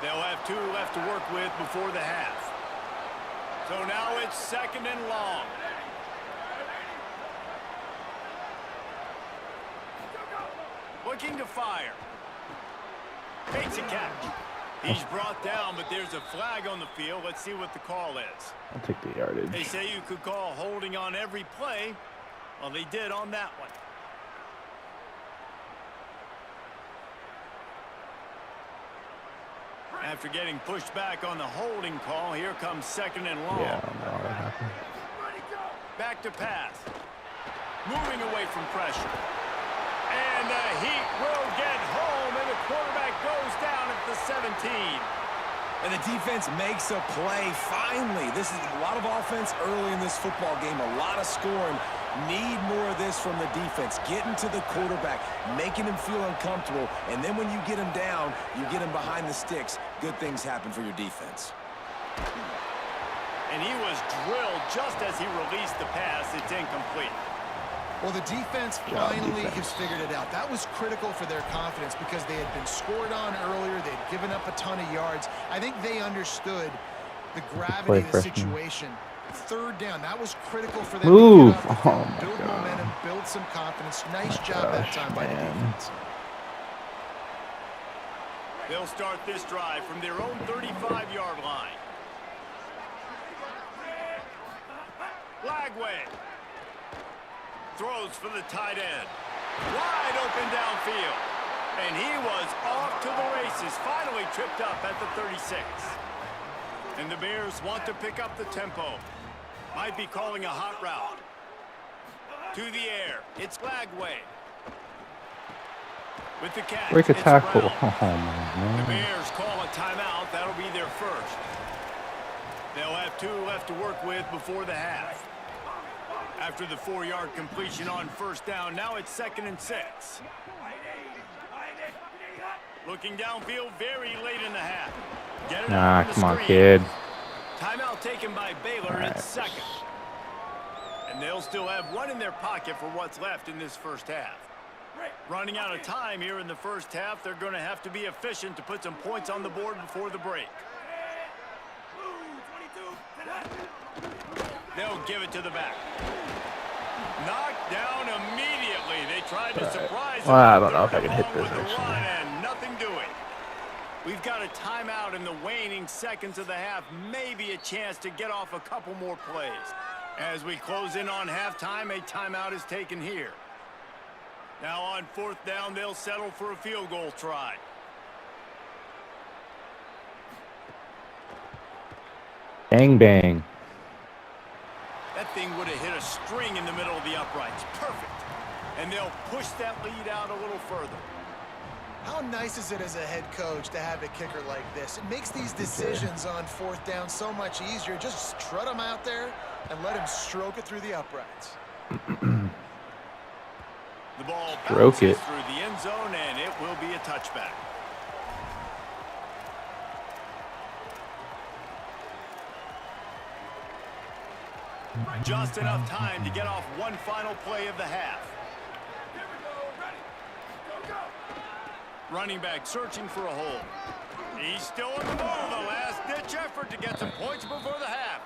They'll have 2 left to work with before the half. So now it's 2nd and long. Looking to fire. Makes a catch. He's brought down, but there's a flag on the field. Let's see what the call is. I'll take the yardage. They say you could call holding on every play. Well, they did on that one. After getting pushed back on the holding call, here comes 2nd and long. Yeah, I don't know how that happened. Back to pass. Moving away from pressure. And the Heat will get home, and the quarterback goes down at the 17. And the defense makes a play. Finally, this is a lot of offense early in this football game, a lot of scoring. Need more of this from the defense. Getting to the quarterback, making him feel uncomfortable, and then when you get him down, you get him behind the sticks. Good things happen for your defense. And he was drilled just as he released the pass. It's incomplete. Well, the defense finally has figured it out. That was critical for their confidence because they had been scored on earlier. They'd given up a ton of yards. I think they understood the gravity of the situation. Third down, that was critical for them to get off the field, build momentum, build some confidence. Nice job that time by the defense. They'll start this drive from their own 35-yard line. Lagway throws for the tight end. Wide open downfield. And he was off to the races. Finally tripped up at the 36. And the Bears want to pick up the tempo. Might be calling a hot route. To the air. It's Lagway. With the catch. Break a tackle. Brown. Oh, man. The Bears call a timeout. That'll be their first. They'll have 2 left to work with before the half. After the 4-yard completion on first down, now it's 2nd and 6. Looking downfield very late in the half. Get it out Come on, kid. Timeout taken by Baylor at 2nd. And they'll still have one in their pocket for what's left in this first half. Running out of time here in the first half, they're going to have to be efficient to put some points on the board before the break. They'll give it to the back. Knocked down immediately. They tried to surprise him. Well, I don't know if I can hit this, actually. And nothing doing. We've got a timeout in the waning seconds of the half. Maybe a chance to get off a couple more plays. As we close in on halftime, a timeout is taken here. Now on 4th down, they'll settle for a field goal try. Bang, bang. That thing would have hit a string in the middle of the uprights. Perfect. And they'll push that lead out a little further. How nice is it as a head coach to have a kicker like this? It makes these decisions on 4th down so much easier. Just strut him out there and let him stroke it through the uprights. The ball Stroke bounces it. through the end zone, and it will be a touchback. Just enough time to get off one final play of the half. Running back searching for a hole. He's still in the move. A last-ditch effort to get some points before the half.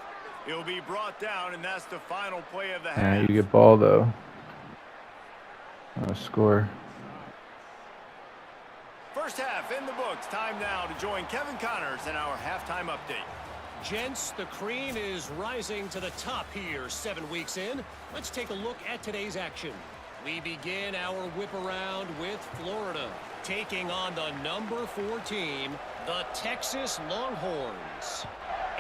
He'll be brought down, and that's the final play of the half. Yeah, you get ball, though. Score. First half in the books. Time now to join Kevin Connors in our halftime update. Gents, the cream is rising to the top here 7 weeks in. Let's take a look at today's action. We begin our whip around with Florida, taking on the number 4 team, the Texas Longhorns.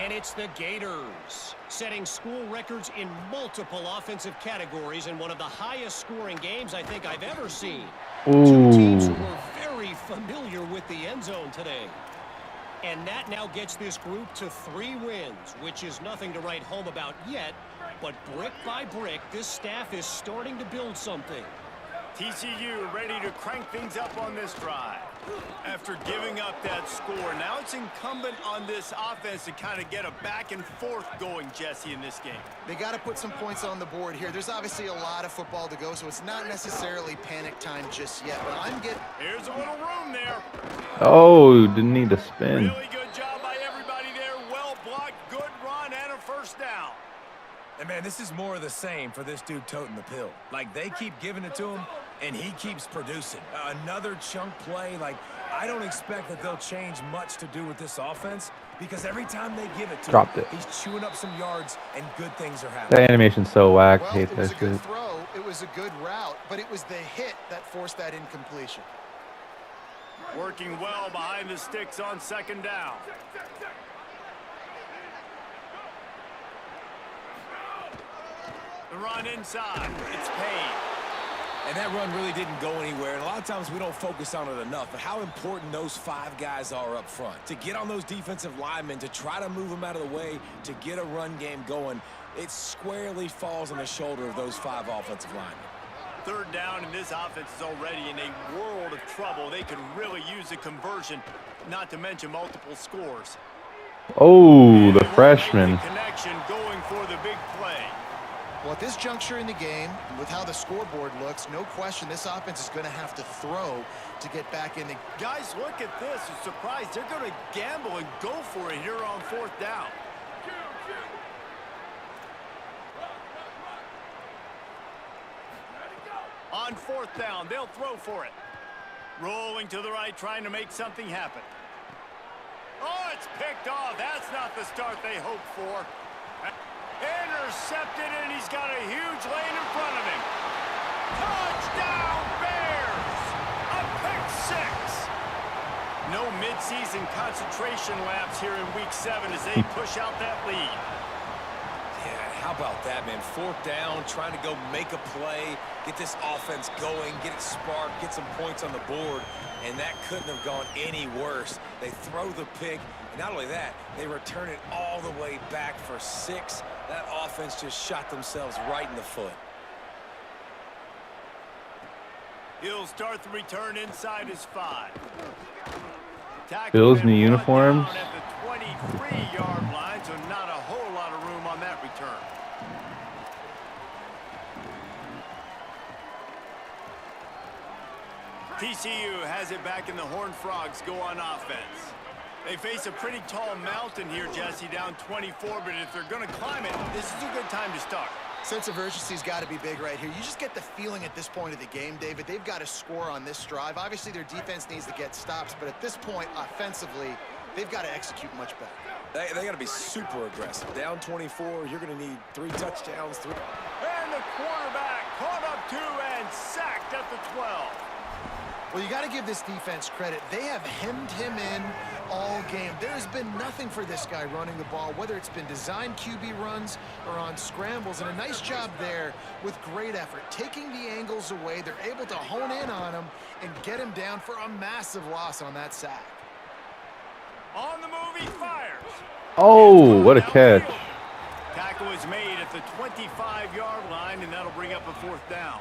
And it's the Gators, setting school records in multiple offensive categories in one of the highest scoring games I think I've ever seen. Ooh. 2 teams who were very familiar with the end zone today. And that now gets this group to 3 wins, which is nothing to write home about yet. But brick by brick, this staff is starting to build something. TCU ready to crank things up on this drive. After giving up that score, now it's incumbent on this offense to kind of get a back and forth going, Jesse, in this game. They got to put some points on the board here. There's obviously a lot of football to go, so it's not necessarily panic time just yet. But I'm getting... Here's a little room there. Oh, didn't need to spin. Really good job by everybody there. Well blocked, good run, and a first down. And, man, this is more of the same for this dude toting the pill. Like, they keep giving it to him, and he keeps producing. Another chunk play. Like, I don't expect that they'll change much to do with this offense because every time they give it to him, he's chewing up some yards, and good things are happening. That animation's so whack. Well, I hate it was that a good shit. throw. It was a good route, but it was the hit that forced that incompletion. Working well behind the sticks on 2nd down. The run inside. It's Payne. And that run really didn't go anywhere. And a lot of times we don't focus on it enough. But how important those 5 guys are up front. To get on those defensive linemen, to try to move them out of the way, to get a run game going, it squarely falls on the shoulder of those 5 offensive linemen. 3rd down, and this offense is already in a world of trouble. They could really use a conversion, not to mention multiple scores. Oh, the freshman. Connection action going for the big play. Well, at this juncture in the game, with how the scoreboard looks, no question this offense is going to have to throw to get back in the... Guys, look at this. I'm surprised. They're going to gamble and go for it here on 4th down. On 4th down, they'll throw for it. Rolling to the right, trying to make something happen. Oh, it's picked off. That's not the start they hoped for. Intercepted, and he's got a huge lane in front of him. Touchdown, Bears! A pick 6. No midseason concentration laps here in Week 7 as they push out that lead. Yeah, how about that, man? 4th down, trying to go make a play, get this offense going, get it sparked, get some points on the board, and that couldn't have gone any worse. They throw the pick, and not only that, they return it all the way back for 6. That offense just shot themselves right in the foot. He'll start the return inside his 5. Bills in the uniforms. At the 23-yard line, so not a whole lot of room on that return. TCU has it back, and the Horned Frogs go on offense. They face a pretty tall mountain here, Jesse, down 24, but if they're going to climb it, this is a good time to start. Sense of urgency's got to be big right here. You just get the feeling at this point of the game, David, they've got to score on this drive. Obviously, their defense needs to get stops, but at this point, offensively, they've got to execute much better. They got to be super aggressive. Down 24, you're going to need 3 touchdowns. And the quarterback caught up 2 and sacked at the 12. Well, you got to give this defense credit. They have hemmed him in all game. There has been nothing for this guy running the ball, whether it's been designed QB runs or on scrambles, and a nice job there with great effort. Taking the angles away, they're able to hone in on him and get him down for a massive loss on that sack. On the move, he fires. Oh, what a catch. Tackle is made at the 25-yard line, and that'll bring up a 4th down.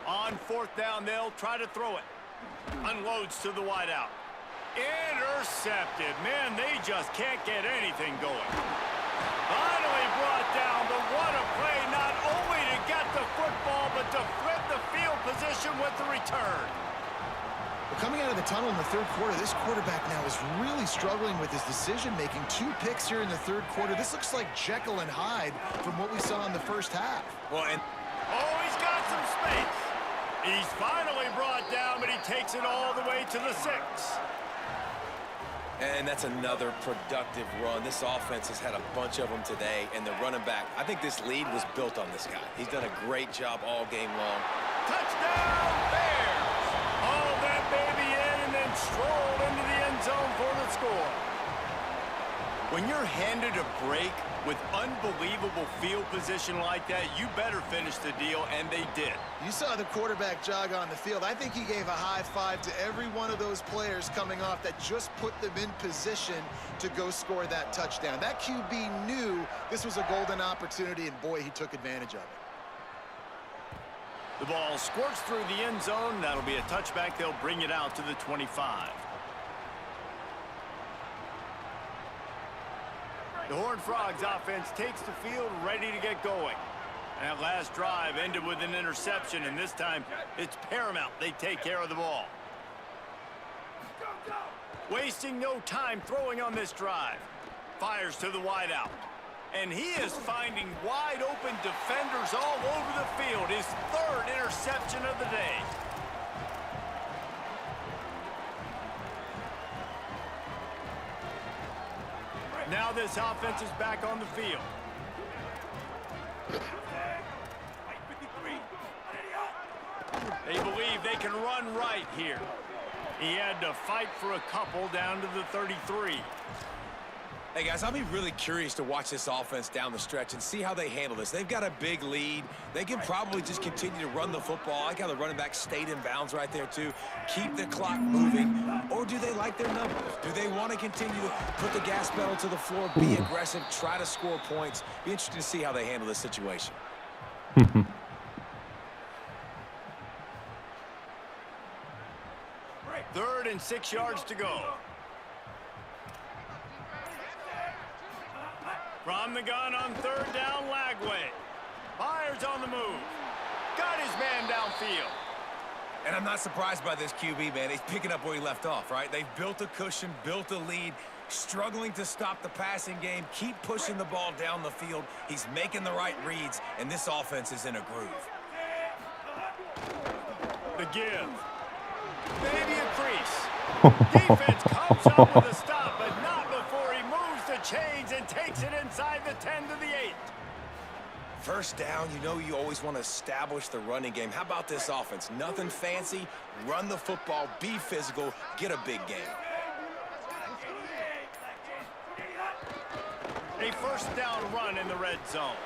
On 4th down, they'll try to throw it. Unloads to the wideout. Intercepted. Man, they just can't get anything going. Finally brought down, but what a play, not only to get the football, but to flip the field position with the return. Well, coming out of the tunnel in the 3rd quarter, this quarterback now is really struggling with his decision-making. 2 picks here in the 3rd quarter. This looks like Jekyll and Hyde from what we saw in the 1st half. Well, and oh, he's got some space. He's finally brought down, but he takes it all the way to the 6. And that's another productive run. This offense has had a bunch of them today, and the running back, I think this lead was built on this guy. He's done a great job all game long. Touchdown, Bears! Haul that baby in and then stroll into the end zone for the score. When you're handed a break with unbelievable field position like that, you better finish the deal, and they did. You saw the quarterback jog on the field. I think he gave a high five to every one of those players coming off that just put them in position to go score that touchdown. That QB knew this was a golden opportunity, and boy, he took advantage of it. The ball squirts through the end zone. That'll be a touchback. They'll bring it out to the 25. The Horned Frogs offense takes the field, ready to get going. And that last drive ended with an interception, and this time it's paramount they take care of the ball. Wasting no time throwing on this drive. Fires to the wideout. And he is finding wide open defenders all over the field. His 3rd interception of the day. Now this offense is back on the field. They believe they can run right here. He had to fight for a couple down to the 33. Hey, guys, I'll be really curious to watch this offense down the stretch and see how they handle this. They've got a big lead. They can probably just continue to run the football. I like how the running back stayed in bounds right there, too. Keep the clock moving. Or do they like their numbers? Do they want to continue to put the gas pedal to the floor, be aggressive, try to score points? Be interesting to see how they handle this situation. and 6 yards to go. From the gun on 3rd down, Lagway. Fires on the move. Got his man downfield. And I'm not surprised by this QB, man. He's picking up where he left off, right? They've built a cushion, built a lead, struggling to stop the passing game, keep pushing the ball down the field. He's making the right reads, and this offense is in a groove. The give. Maybe a crease. Defense comes up with a stop, but not before he moves the chains and takes it inside the 10 to the 8. First down, you know you always want to establish the running game. How about this offense? Nothing fancy. Run the football, be physical, get a big game. A first down run in the red zone.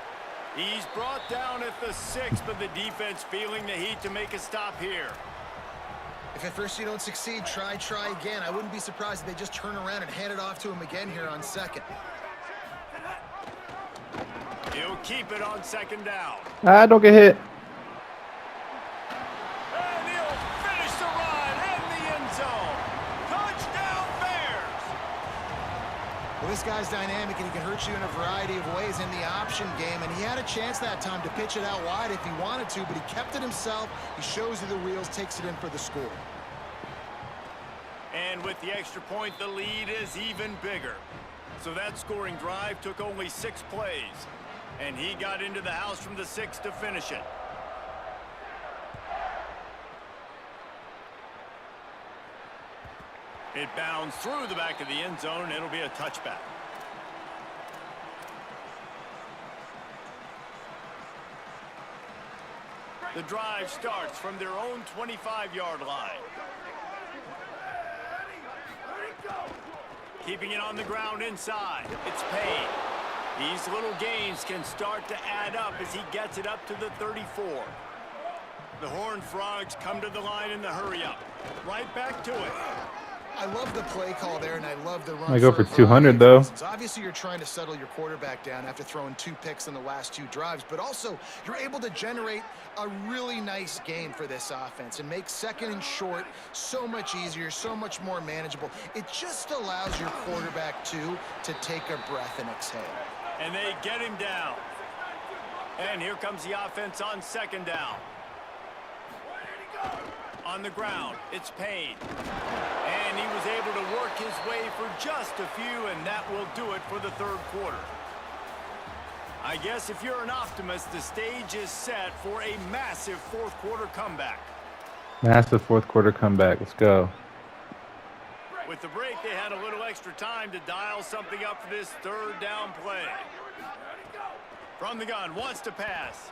He's brought down at the 6, but the defense feeling the heat to make a stop here. If at first you don't succeed, try again. I wouldn't be surprised if they just turn around and hand it off to him again here on 2nd. He'll keep it on 2nd down. Don't get hit. And he'll finish the run in the end zone. Touchdown, Bears! Well, this guy's dynamic, and he can hurt you in a variety of ways in the option game, and he had a chance that time to pitch it out wide if he wanted to, but he kept it himself. He shows you the wheels, takes it in for the score. And with the extra point, the lead is even bigger. So that scoring drive took only 6 plays. And he got into the house from the 6 to finish it. It bounds through the back of the end zone, and it'll be a touchback. The drive starts from their own 25-yard line. Keeping it on the ground inside. It's Payne. These little gains can start to add up as he gets it up to the 34. The Horned Frogs come to the line in the hurry-up. Right back to it. I love the play call there, and I love the run. I go for 200, though. So obviously, you're trying to settle your quarterback down after throwing 2 picks in the last 2 drives, but also you're able to generate a really nice game for this offense and make 2nd and short so much easier, so much more manageable. It just allows your quarterback, too, to take a breath and exhale. And they get him down. And here comes the offense on 2nd down. On the ground, it's Payne. And he was able to work his way for just a few, and that will do it for the 3rd quarter. I guess if you're an optimist, the stage is set for a massive 4th quarter comeback. Massive 4th quarter comeback. Let's go. With the break, they had a little extra time to dial something up for this 3rd down play. From the gun, wants to pass.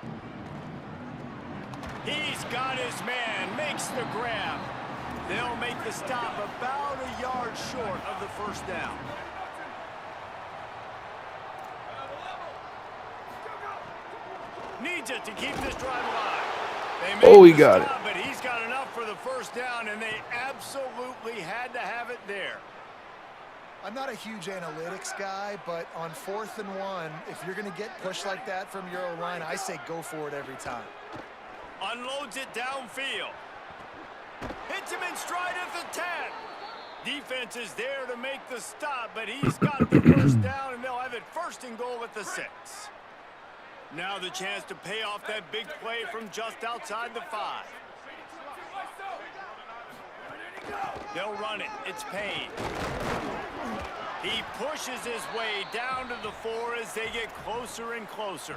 He's got his man, makes the grab. They'll make the stop about a yard short of the 1st down. Needs it to keep this drive alive. He got it. But he's got enough for the 1st down, and they absolutely had to have it there. I'm not a huge analytics guy, but on 4th and 1, if you're going to get pushed like that from your O-line, I say go for it every time. Unloads it downfield. Hits him in stride at the 10. Defense is there to make the stop, but he's got the 1st down, and they'll have it 1st and goal at the 6. Now the chance to pay off that big play from just outside the 5. They'll run it. It's Payne. He pushes his way down to the 4 as they get closer and closer.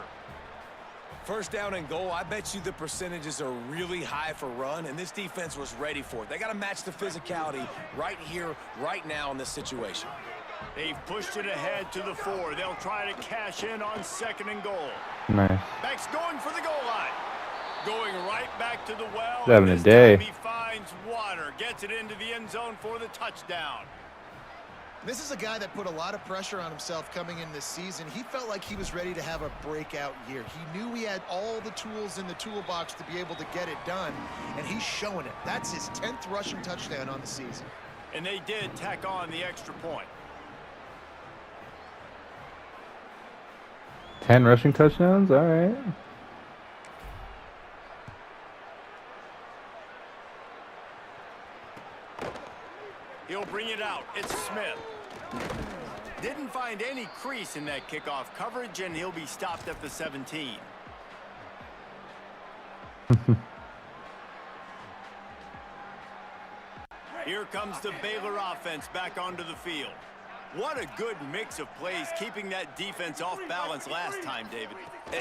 1st down and goal, I bet you the percentages are really high for run, and this defense was ready for it. They got to match the physicality right here, right now in this situation. They've pushed it ahead to the 4. They'll try to cash in on 2nd and goal. Nice. Beck's going for the goal line. Going right back to the well. He's having a this day. time he finds water. Gets it into the end zone for the touchdown. This is a guy that put a lot of pressure on himself coming in this season. He felt like he was ready to have a breakout year. He knew he had all the tools in the toolbox to be able to get it done, and he's showing it. That's his 10th rushing touchdown on the season. And they did tack on the extra point. 10 rushing touchdowns? All right. Didn't find any crease in that kickoff coverage, and he'll be stopped at the 17. Here comes the Baylor offense back onto the field. What a good mix of plays, keeping that defense off balance last time, David.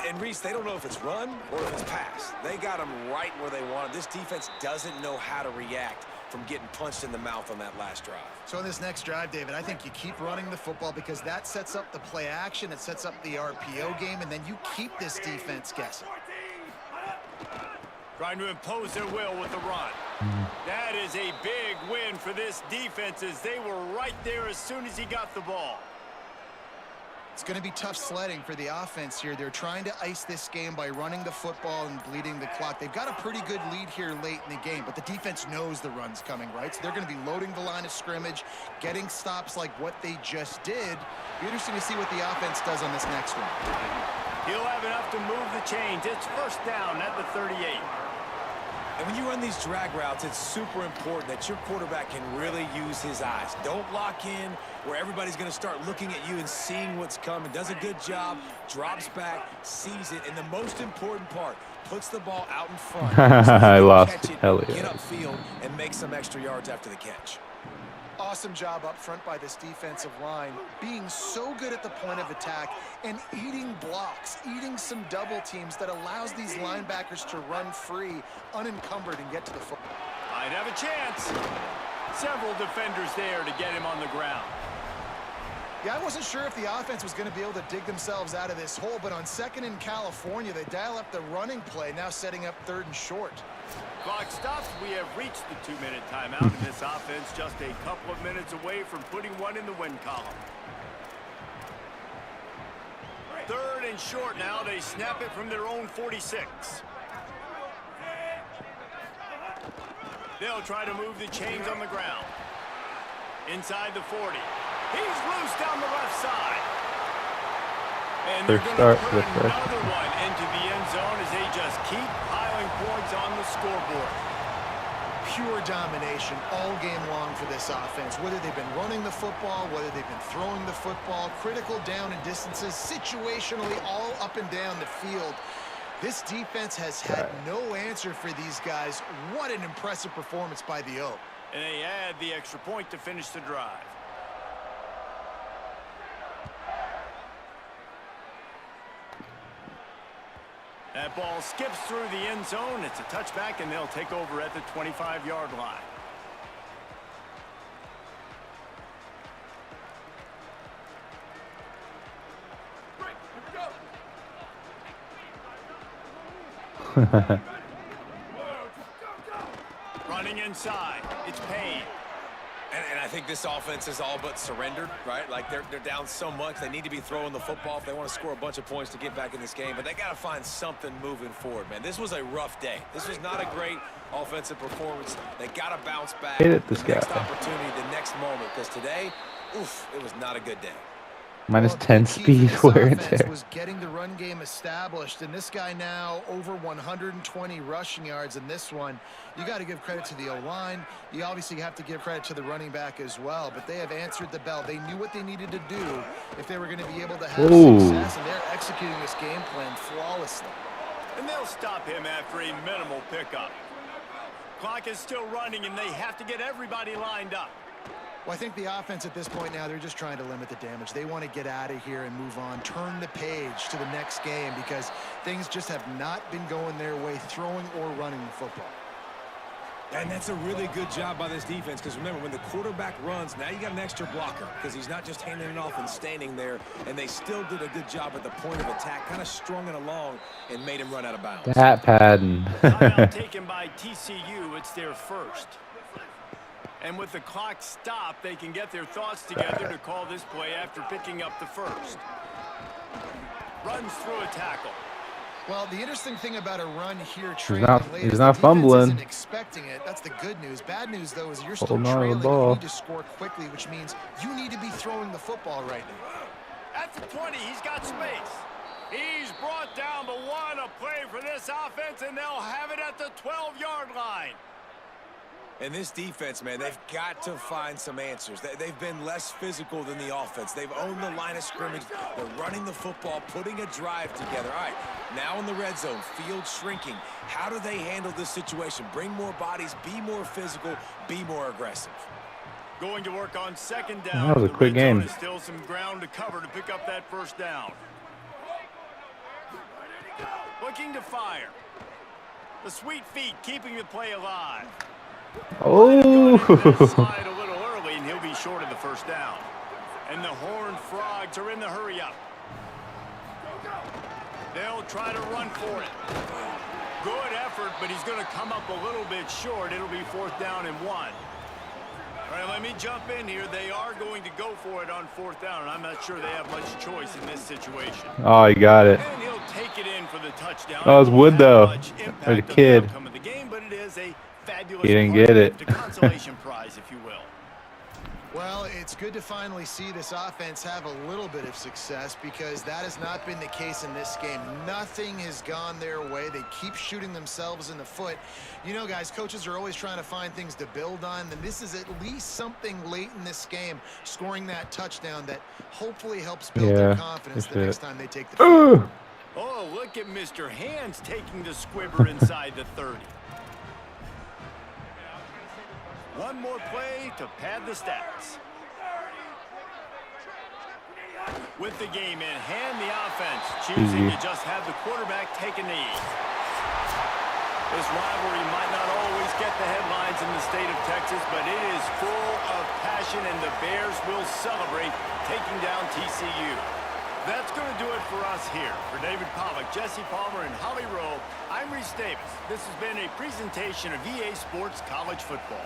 And Reese, they don't know if it's run or if it's pass. They got them right where they want it. This defense doesn't know how to react from getting punched in the mouth on that last drive. So in this next drive, David, I think you keep running the football because that sets up the play action, it sets up the RPO game, and then you keep this defense guessing. Trying to impose their will with the run. That is a big win for this defense as they were right there as soon as he got the ball. It's going to be tough sledding for the offense here. They're trying to ice this game by running the football and bleeding the clock. They've got a pretty good lead here late in the game, but the defense knows the run's coming, right? So they're going to be loading the line of scrimmage, getting stops like what they just did. Be interesting to see what the offense does on this next one. He'll have enough to move the chains. It's first down at the 38. And when you run these drag routes, it's super important that your quarterback can really use his eyes. Don't lock in where everybody's going to start looking at you and seeing what's coming. Does a good job, drops back, sees it, and the most important part, puts the ball out in front. So I lost. Catch it, Hell get yeah. upfield, and make some extra yards after the catch. Awesome job up front by this defensive line, being so good at the point of attack and eating blocks, eating some double teams that allows these linebackers to run free, unencumbered, and get to the football. Might have a chance. Several defenders there to get him on the ground. Yeah, I wasn't sure if the offense was going to be able to dig themselves out of this hole, but on second in California, they dial up the running play, now setting up third and short. Clock stops. We have reached the 2-minute timeout, and this offense just a couple of minutes away from putting one in the win column. Third and short now. They snap it from their own 46. They'll try to move the chains on the ground. Inside the 40. He's loose down the left side. And they're going to put another one into the end zone as they just keep piling points on the scoreboard. Pure domination all game long for this offense. Whether they've been running the football, whether they've been throwing the football, critical down and distances, situationally all up and down the field. This defense has had no answer for these guys. What an impressive performance by the O. And they add the extra point to finish the drive. That ball skips through the end zone. It's a touchback, and they'll take over at the 25-yard line. Running inside. It's Payne. And I think this offense is all but surrendered, right? Like they're down so much, they need to be throwing the football if they want to score a bunch of points to get back in this game. But they got to find something moving forward, man. This was a rough day. This was not a great offensive performance. They got to bounce back. Hate it, this the guy. next opportunity, the next moment. Because today, oof, it was not a good day. Minus Well, 10 the key for speed this wear and offense tear. was getting the run game established, and this guy now over 120 rushing yards in this one. You got to give credit to the O-line. You obviously have to give credit to the running back as well, but they have answered the bell. They knew what they needed to do if they were going to be able to have success, and they're executing this game plan flawlessly. And they'll stop him after a minimal pickup. Clock is still running, and they have to get everybody lined up. Well, I think the offense at this point now, they're just trying to limit the damage. They want to get out of here and move on, turn the page to the next game because things just have not been going their way, throwing or running the football. And that's a really good job by this defense because remember, when the quarterback runs, now you got an extra blocker because he's not just handing it off and standing there, and they still did a good job at the point of attack, kind of strung it along and made him run out of bounds. That padding. Timeout taken by TCU. It's their first. And with the clock stopped, they can get their thoughts together to call this play after picking up the first. Runs through a tackle. Well, the interesting thing about a run here, He's not fumbling. Isn't expecting it. That's the good news. Bad news, though, is you're still Holding on to the trailing. ball. You need to score quickly, which means you need to be throwing the football right now. At the 20, he's got space. He's brought down, but what a play for this offense, and they'll have it at the 12-yard line. And this defense, man, they've got to find some answers. They've been less physical than the offense. They've owned the line of scrimmage. They're running the football, putting a drive together. All right, now in the red zone, field shrinking. How do they handle this situation? Bring more bodies, be more physical, be more aggressive. Going to work on second down. That was a quick game. Still some ground to cover to pick up that first down. Looking to fire. The sweet feet keeping the play alive. Oh. Slide a little early, and he'll be short of the first down. And the Horned Frogs are in the hurry-up. They'll try to run for it. Good effort, but he's going to come up a little bit short. It'll be 4th down and 1. All right, let me jump in here. They are going to go for it on 4th down, and I'm not sure they have much choice in this situation. Oh, he got it. And he'll take it in for the touchdown. Oh, it was Wood, though. Or the kid. Of the game, but it is a fabulous He didn't get it. The consolation prize, if you will. Well, it's good to finally see this offense have a little bit of success because that has not been the case in this game. Nothing has gone their way. They keep shooting themselves in the foot. You know, guys, coaches are always trying to find things to build on, and this is at least something late in this game, scoring that touchdown that hopefully helps build their confidence the next time they take the field. Oh, look at Mr. Hands taking the squibber inside the 30. One more play to pad the stats. With the game in hand, the offense choosing to just have the quarterback take a knee. This rivalry might not always get the headlines in the state of Texas, but it is full of passion, and the Bears will celebrate taking down TCU. That's going to do it for us here. For David Pollack, Jesse Palmer, and Holly Rowe, I'm Reese Davis. This has been a presentation of EA Sports College Football.